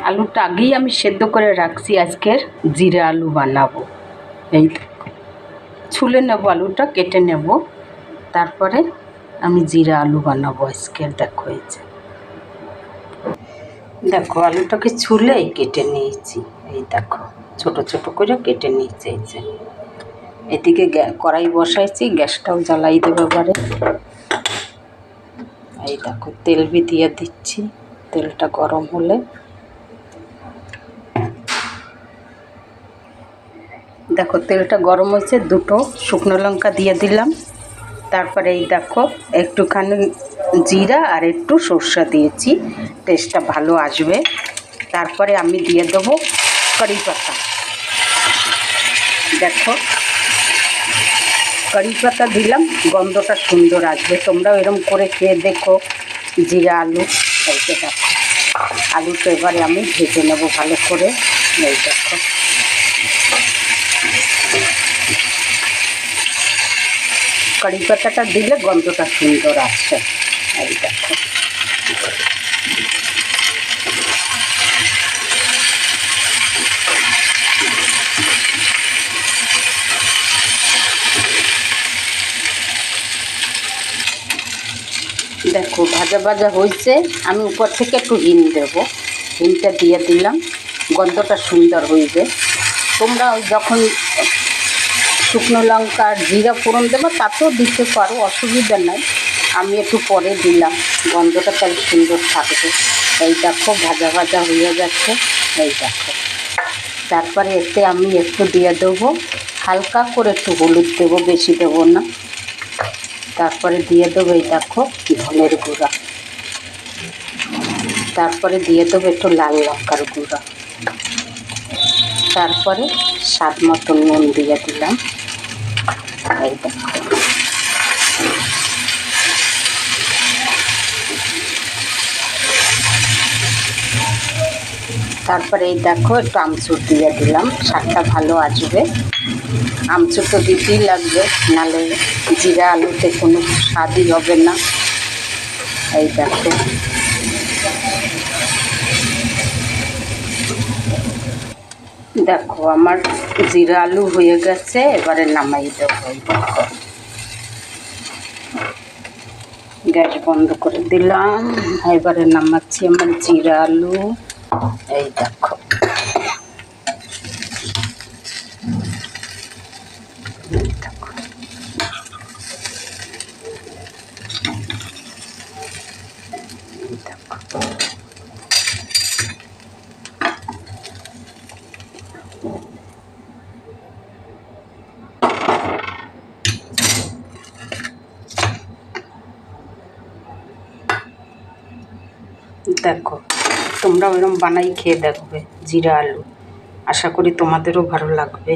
আলুটা আগেই আমি সেদ্ধ করে রাখছি, আজকের জিরা আলু বানাবো। এই ছুলে নেব, আলুটা কেটে নেব, তারপরে আমি জিরা আলু বানাবো আজকের। দেখো এই যে, দেখো আলুটাকে ছুলে কেটে নিয়েছি। এই দেখো ছোট ছোট করে কেটে নিয়েছি। এই যে এদিকে কড়াই বসাইছি, গ্যাসটাও জ্বালাই দেবো এবারে। এই দেখো তেল দিয়ে দিচ্ছি, তেলটা গরম হলে দেখো তেলটা গরম হয়েছে, দুটো শুকনো লঙ্কা দিয়ে দিলাম। তারপরে এই দেখো একটুখানি জিরা আর একটু সর্ষে দিয়েছি, টেস্টটা ভালো আসবে। তারপরে আমি দিয়ে দেবো কারি পাতা। দেখো কারি পাতা দিলাম, গন্ধটা সুন্দর আসবে। তোমরাও এরকম করে খেয়ে দেখো জিরা আলু। এই যে দেখো আলুটা এবারে আমি ভেজে নেব ভালো করে। এই দেখো কারি পাতাটা দিলে গন্ধটা সুন্দর আসছে। এই দেখো দেখো ভাজা ভাজা হয়েছে। আমি উপর থেকে একটু হিং দেবো, হিংটা দিয়ে দিলাম, গন্ধটা সুন্দর হইবে। তোমরা ওই যখন শুকনো লঙ্কা আর জিরা ফোড়ন দেবো তাতেও দিতে পারো, অসুবিধা নাই। আমি একটু পরে দিলাম, গন্ধটা তাহলে সুন্দর থাকবে। এই দেখো ভাজা ভাজা হয়ে যাচ্ছে। এই দেখো তারপরে এতে আমি একটু দিয়ে দেবো, হালকা করে একটু হলুদ দেবো, বেশি দেবো না। তারপরে দিয়ে দেবো এই দেখো ধনের গুঁড়া, তারপরে দিয়ে দেবো একটু লাল লঙ্কার গুঁড়া, তারপরে স্বাদ মতো নুন দিয়ে দিলাম। এই দেখো তারপরে এই দেখো একটু আমচুর দিয়ে দিলাম, স্বাদটা ভালো আসবে। আমচুর তো দিতেই লাগবে, নাহলে জিরা আলুতে কোনো স্বাদই হবে না। এই দেখো দেখো আমার জিরা আলু হয়ে গেছে, এবারে নামাই দেবো। এই দেখো গ্যাস বন্ধ করে দিলাম, এবারে নামাচ্ছি আমার জিরা আলু। এই দেখো দেখো তোমরা ওইরকম বানাই খেয়ে দেখবে জিরা আলু, আশা করি তোমাদেরও ভালো লাগবে।